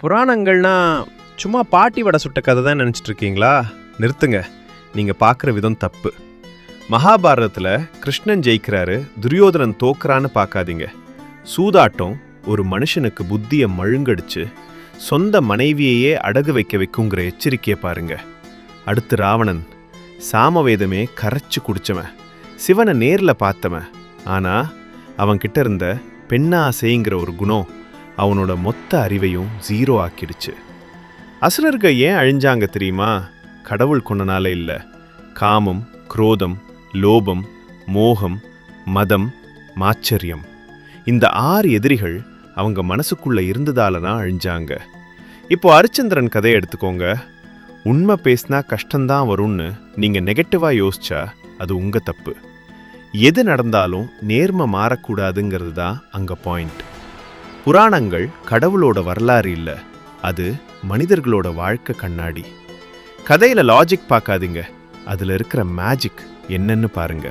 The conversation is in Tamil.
புராணங்கள்னா சும்மா பாட்டி வடை சுட்ட கதை தான் நினச்சிட்டு இருக்கீங்களா? நிறுத்துங்க, நீங்கள் பார்க்குற விதம் தப்பு. மகாபாரதத்தில் கிருஷ்ணன் ஜெயிக்கிறாரு, துரியோதனன் தோக்குறான்னு பார்க்காதீங்க. சூதாட்டம் ஒரு மனுஷனுக்கு புத்தியை மழுங்கடிச்சு சொந்த மனைவியையே அடகு வைக்க வைக்குங்கிற எச்சரிக்கையை பாருங்க. அடுத்து ராவணன், சாமவேதமே கரைச்சு குடிச்சவன், சிவனை நேரில் பார்த்தவன். ஆனால் அவன்கிட்ட இருந்த பெண்ணாசைங்கிற ஒரு குணம் அவனோட மொத்த அறிவையும் ஜீரோ ஆக்கிடுச்சு. அசுரர்கள் ஏன் அழிஞ்சாங்க தெரியுமா? கடவுள் கொண்டனால இல்லை. காமம், குரோதம், லோபம், மோகம், மதம், மாச்சரியம், இந்த 6 எதிரிகள் அவங்க மனசுக்குள்ள இருந்ததால தான் அழிஞ்சாங்க. இப்போ அரிச்சந்திரன் கதையை எடுத்துக்கோங்க. உண்மை பேசினா கஷ்டம்தான் வரும்னு நீங்கள் நெகட்டிவாக யோசிச்சா அது உங்கள் தப்பு. எது நடந்தாலும் நேர்மை மாறக்கூடாதுங்கிறது தான் அங்கே பாயிண்ட். புராணங்கள் கடவுளோட வரலாறு இல்லை, அது மனிதர்களோட வாழ்க்கை கண்ணாடி. கதையில் லாஜிக் பார்க்காதீங்க, அதில் இருக்கிற மேஜிக் என்னன்னு பாருங்க.